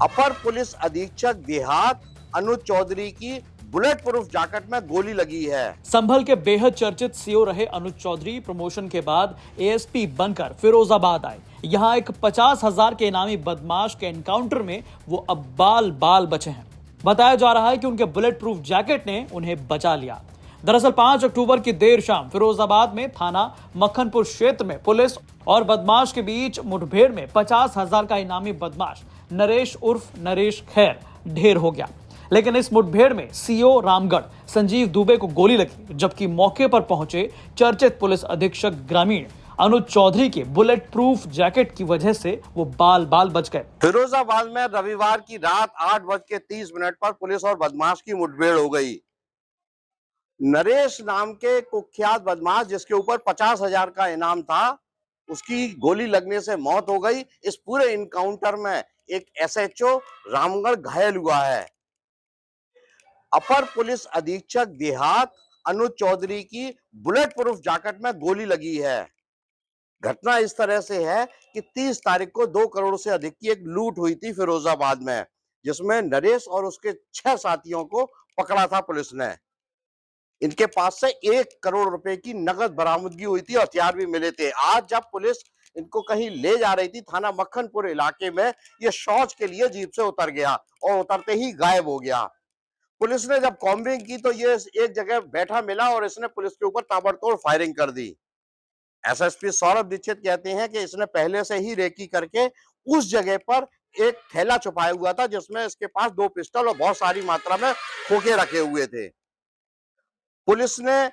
अपर police अधीक्षक देहात अनुज चौधरी की बुलेट प्रूफ जैकेट में गोली लगी है। संभल के बेहद चर्चित सीओ रहे अनुज चौधरी प्रमोशन के बाद एएसपी बनकर फिरोजाबाद आए। यहां एक 50,000 के इनामी बदमाश के एनकाउंटर में वो अब बाल बाल बचे हैं। बताया जा रहा है कि उनके बुलेट प्रूफ जैकेट ने उन्हें बचा लिया। दरअसल 5 अक्टूबर की देर शाम फिरोजाबाद में थाना मक्खनपुर क्षेत्र में पुलिस और बदमाश के बीच मुठभेड़ में 50,000 का इनामी बदमाश नरेश उर्फ नरेश खैर ढेर हो गया। लेकिन इस मुठभेड़ में सीओ रामगढ़ संजीव दुबे को गोली लगी, जबकि मौके पर पहुंचे चर्चित पुलिस अधीक्षक ग्रामीण अनुज चौधरी के बुलेट प्रूफ जैकेट की वजह से वो बाल बाल बच गए। फिरोजाबाद में रविवार की रात 8:30 पर पुलिस और बदमाश की मुठभेड़ हो गई। नरेश नाम के कुख्यात बदमाश, जिसके ऊपर 50,000 का इनाम था, उसकी गोली लगने से मौत हो गई। इस पूरे इनकाउंटर में एक एसएचओ रामगढ़ घायल हुआ है। अपर पुलिस अधीक्षक देहात अनुज चौधरी की बुलेट प्रूफ जैकेट में गोली लगी है। घटना इस तरह से है कि 30 तारीख को 2 करोड़ से अधिक की एक लूट हुई थी फिरोजाबाद में, जिसमें नरेश और उसके 6 साथियों को पकड़ा था पुलिस ने। इनके पास से 1 करोड़ रुपए की नगद बरामदगी हुई थी, हथियार भी मिले थे। आज जब पुलिस इनको कहीं ले जा रही थी थाना मक्खनपुर इलाके में, ये शौच के लिए जीप से उतर गया और उतरते ही गायब हो गया। पुलिस ने जब कॉम्बिंग की तो ये एक जगह बैठा मिला और इसने पुलिस के ऊपर ताबड़तोड़ फायरिंग कर दी। एसएसपी सौरभ दीक्षित कहते हैं कि इसने पहले से ही रेकी करके उस जगह पर एक थैला छुपाया हुआ था, जिसमें इसके पास 2 पिस्टल और बहुत सारी मात्रा में खोखे रखे हुए थे। पुलिस ने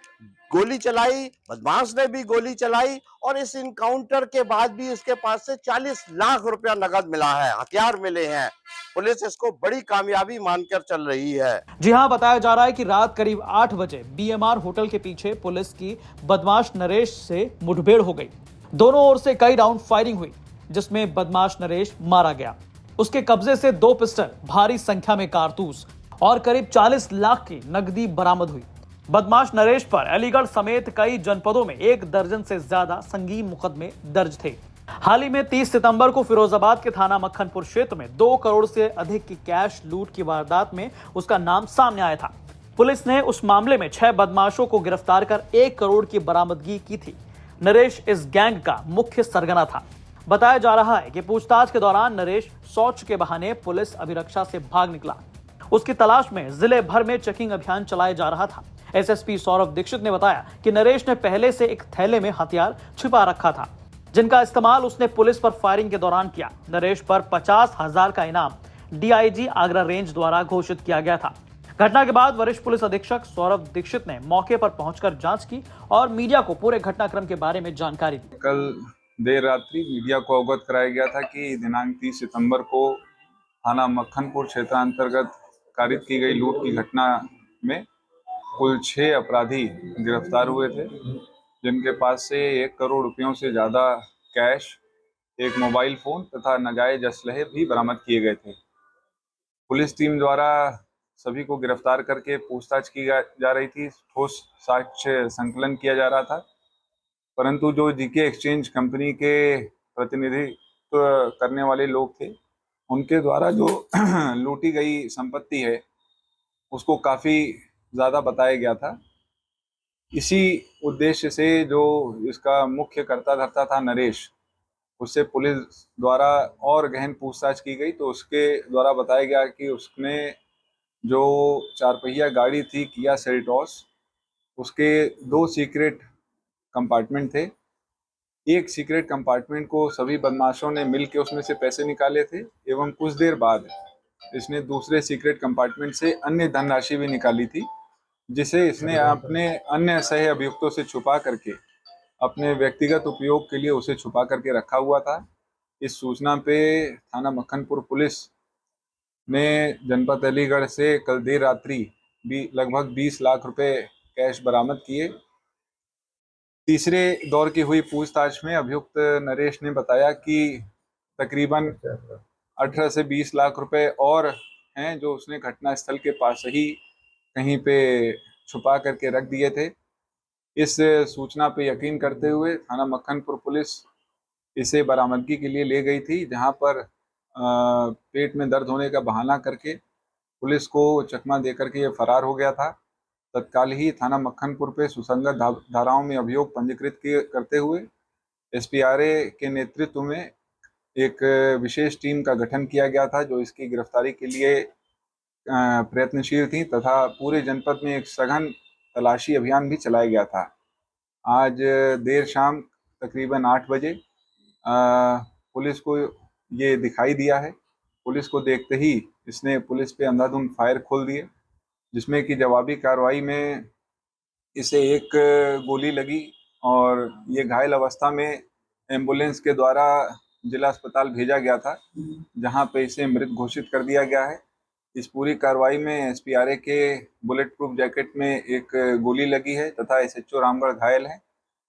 गोली चलाई, बदमाश ने भी गोली चलाई और इस इनकाउंटर के बाद भी इसके पास से 40 लाख रुपया नगद मिला है, हथियार मिले हैं। पुलिस इसको बड़ी कामयाबी मानकर चल रही है। जी हां, बताया जा रहा है कि रात करीब 8 बजे बीएमआर होटल के पीछे पुलिस की बदमाश नरेश से मुठभेड़ हो गई। दोनों ओर से कई राउंड फायरिंग हुई, जिसमें बदमाश नरेश मारा गया। उसके कब्जे से 2 पिस्टल, भारी संख्या में कारतूस और करीब 40 लाख की नकदी बरामद हुई। बदमाश नरेश पर अलीगढ़ समेत कई जनपदों में 1 दर्जन से ज्यादा संगीन मुकदमे दर्ज थे। हाल ही में 30 सितंबर को फिरोजाबाद के थाना मक्खनपुर क्षेत्र में 2 करोड़ से अधिक की कैश लूट की वारदात में उसका नाम सामने आया था। पुलिस ने उस मामले में 6 बदमाशों को गिरफ्तार कर 1 करोड़ की बरामदगी की थी। नरेश इस गैंग का मुख्य सरगना था। बताया जा रहा है कि पूछताछ के दौरान नरेश शौच के बहाने पुलिस अभिरक्षा से भाग निकला। उसकी तलाश में जिले भर में चेकिंग अभियान चलाया जा रहा था। एसएसपी सौरभ दीक्षित ने बताया कि नरेश ने पहले से एक थैले में हथियार छिपा रखा था, जिनका इस्तेमाल उसने पुलिस पर फायरिंग के दौरान किया। नरेश पर 50,000 का इनाम डीआईजी आगरा रेंज द्वारा घोषित किया गया था। घटना के बाद वरिष्ठ पुलिस अधीक्षक सौरभ दीक्षित ने मौके पर पहुंचकर जांच की और मीडिया को पूरे घटनाक्रम के बारे में जानकारी दी। कल देर रात्रि मीडिया को अवगत कराया गया था कि दिनांक 30 सितंबर को थाना मक्खनपुर क्षेत्रांतर्गत कारित की गई लूट की घटना में कुल 6 अपराधी गिरफ्तार हुए थे, जिनके पास से 1 करोड़ रुपयों से ज़्यादा कैश, एक मोबाइल फ़ोन तथा नाजायज असलहे भी बरामद किए गए थे। पुलिस टीम द्वारा सभी को गिरफ्तार करके पूछताछ की जा रही थी, ठोस साक्ष्य संकलन किया जा रहा था, परंतु जो जीके एक्सचेंज कंपनी के प्रतिनिधित्व करने वाले लोग थे, उनके द्वारा जो लूटी गई संपत्ति है उसको काफ़ी ज़्यादा बताया गया था। इसी उद्देश्य से जो इसका मुख्य कर्ता धर्ता था नरेश, उससे पुलिस द्वारा और गहन पूछताछ की गई तो उसके द्वारा बताया गया कि उसने जो 4 पहिया गाड़ी थी किया सेल्टॉस, उसके 2 सीक्रेट कंपार्टमेंट थे। एक सीक्रेट कंपार्टमेंट को सभी बदमाशों ने मिल के उसमें से पैसे निकाले थे एवं कुछ देर बाद इसने दूसरे सीक्रेट कंपार्टमेंट से अन्य धनराशि भी निकाली थी, जिसे इसने अपने अन्य सह अभियुक्तों से छुपा करके अपने व्यक्तिगत उपयोग के लिए उसे छुपा करके रखा हुआ था। इस सूचना पे थाना मक्खनपुर पुलिस ने जनपद अलीगढ़ से कल देर रात्रि लगभग 20 लाख रुपए कैश बरामद किए। तीसरे दौर की हुई पूछताछ में अभियुक्त नरेश ने बताया कि तकरीबन 18 से 20 लाख रुपए और हैं जो उसने घटनास्थल के पास ही कहीं पे छुपा करके रख दिए थे। इस सूचना पे यकीन करते हुए थाना मक्खनपुर पुलिस इसे बरामदगी के लिए ले गई थी, जहां पर पेट में दर्द होने का बहाना करके पुलिस को चकमा देकर के ये फरार हो गया था। तत्काल ही थाना मक्खनपुर पे सुसंगत धाराओं में अभियोग पंजीकृत करते हुए एसपीआरए के नेतृत्व में एक विशेष टीम का गठन किया गया था, जो इसकी गिरफ्तारी के लिए प्रयत्नशील थी तथा पूरे जनपद में एक सघन तलाशी अभियान भी चलाया गया था। आज देर शाम तकरीबन 8 बजे पुलिस को ये दिखाई दिया है। पुलिस को देखते ही इसने पुलिस पे अंधाधुंध फायर खोल दिए, जिसमें कि जवाबी कार्रवाई में इसे एक गोली लगी और ये घायल अवस्था में एम्बुलेंस के द्वारा जिला अस्पताल भेजा गया था, जहां पे इसे मृत घोषित कर दिया गया है। इस पूरी कार्रवाई में एसपीआरए के बुलेट प्रूफ जैकेट में एक गोली लगी है तथा एसएचओ रामगढ़ घायल है।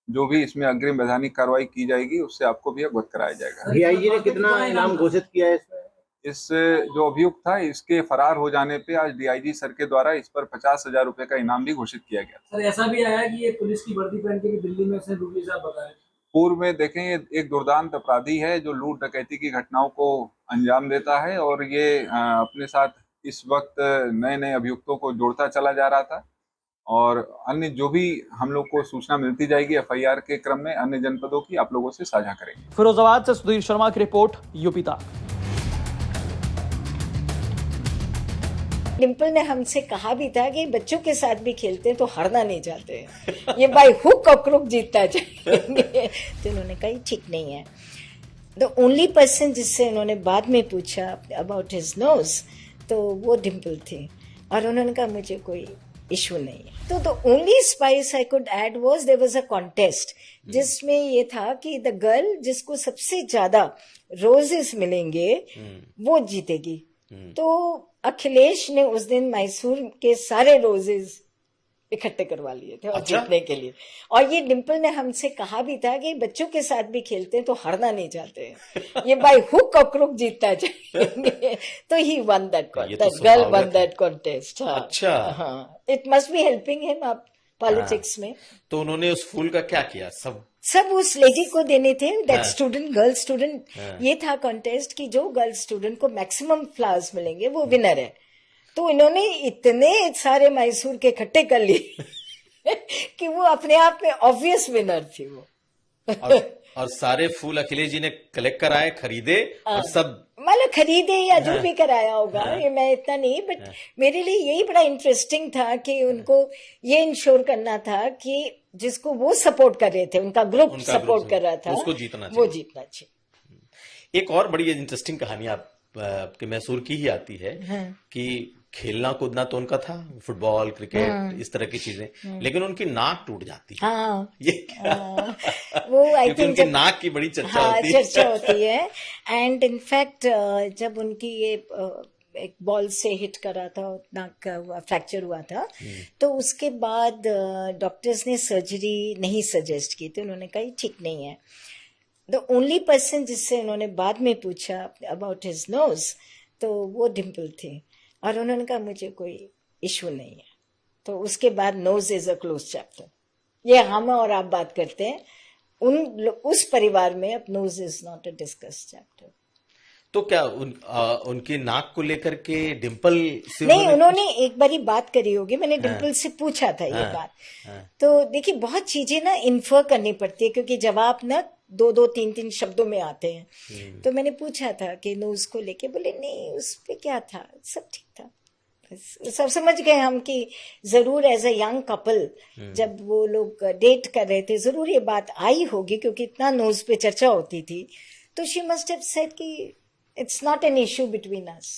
जो भी इसमें अग्रिम वैधानिक कार्रवाई की जाएगी उससे आपको भी अवगत कराया जाएगा। डीआईजी ने कितना इनाम घोषित किया है इसमें? इस जो अभियुक्त था, इसके फरार हो जाने पे आज डीआईजी सर के द्वारा इस पर 50,000 रुपए का इनाम भी घोषित किया गया। सर ऐसा भी आया कि ये पुलिस की वर्दी पहन के दिल्ली में उसने ड्यूटी साहब बताया। पूर्व में देखें, ये एक दुर्दांत अपराधी है जो लूट डकैती की घटनाओं को अंजाम देता है और ये अपने साथ इस वक्त नए नए अभियुक्तों को जोड़ता चला जा रहा था और अन्य जो भी हम लोग को सूचना मिलती जाएगी एफआईआर के क्रम में अन्य जनपदों की आप लोगों से साझा करेंगे। फिरोजाबाद से सुधीर शर्मा की रिपोर्ट, यूपी तक। डिम्पल ने हमसे कहा भी था कि बच्चों के साथ भी खेलते हैं तो हारना नहीं चाहते हैं, ये बाई हुक और क्रुक जीतता जाएंगे। तो उन्होंने कहा ठीक नहीं है। द ओनली पर्सन जिससे उन्होंने बाद में पूछा अबाउट हिज नोज तो वो डिम्पल थी और उन्होंने कहा मुझे कोई इशू नहीं है। तो the only spice I could add was there was a contest जिसमें ये था कि द गर्ल जिसको सबसे ज्यादा रोजेस मिलेंगे वो जीतेगी। तो अखिलेश ने उस दिन मैसूर के सारे रोजेस इकट्ठे करवा लिए थे और जीतने के लिए। और ये डिम्पल ने हमसे कहा भी था कि बच्चों के साथ भी खेलते हैं तो हारना नहीं चाहते हैं, ये बाई हुक और क्रुक जीतता जाएंगे। तो he won that girl won that contest. अच्छा, हाँ, it must be helping him up politics में। तो उन्होंने उस फूल का क्या किया? सब उस लेडी को देने थे, दैट स्टूडेंट, गर्ल स्टूडेंट। ये था कॉन्टेस्ट कि जो गर्ल स्टूडेंट को मैक्सिमम फ्लावर्स मिलेंगे वो विनर है। तो इन्होंने इतने सारे मैसूर के इकट्ठे कर लिए कि वो अपने आप में ऑब्वियस विनर थी वो। और सारे फूल अखिलेश जी ने कलेक्ट कराए, खरीदे और सब मतलब खरीदे या जो भी कराया होगा, ये मैं इतना नहीं, बट मेरे लिए यही बड़ा इंटरेस्टिंग था कि उनको ये इंश्योर करना था कि जिसको वो सपोर्ट कर रहे थे, उनका ग्रुप सपोर्ट कर रहा था, उसको जीतना चाहिए, वो जीतना चाहिए। एक और बड़ी इंटरेस्टिंग कहानी आपके मैसूर की ही आती है कि खेलना कूदना तो उनका था, फुटबॉल, क्रिकेट, इस तरह की चीजें, लेकिन उनकी नाक टूट जाती है। हाँ, ये क्या? वो आई थिंक उनकी नाक की बड़ी चर्चा होती है। एंड इनफैक्ट जब उनकी ये एक बॉल से हिट करा था, नाक का फ्रैक्चर हुआ था, तो उसके बाद डॉक्टर्स ने सर्जरी नहीं सजेस्ट की। तो उन्होंने कहा ठीक नहीं है। द ओनली पर्सन जिससे उन्होंने बाद में पूछा अबाउट हिज नोज तो वो डिम्पल थी और उन्होंने कहा मुझे कोई इशू नहीं है। तो उसके बाद nose is a close chapter. ये हम और आप बात करते हैं, उस परिवार में अब nose is not a discuss chapter. तो क्या उनकी नाक को लेकर के डिम्पल से नहीं, उन्होंने एक बारी बात करी होगी, मैंने डिम्पल से पूछा था ये बात। तो देखिए बहुत चीजें ना इन्फर करनी पड़ती है क्योंकि जवाब ना 2-2, 3-3 शब्दों में आते हैं। तो मैंने पूछा था कि नोज को लेके, बोले नहीं उस पे क्या था, सब ठीक था। सब समझ गए हम कि जरूर एज अ यंग कपल जब वो लोग डेट कर रहे थे जरूर ये बात आई होगी क्योंकि इतना नोज पे चर्चा होती थी। तो शी मस्ट हैव सेड कि it's not an issue between us.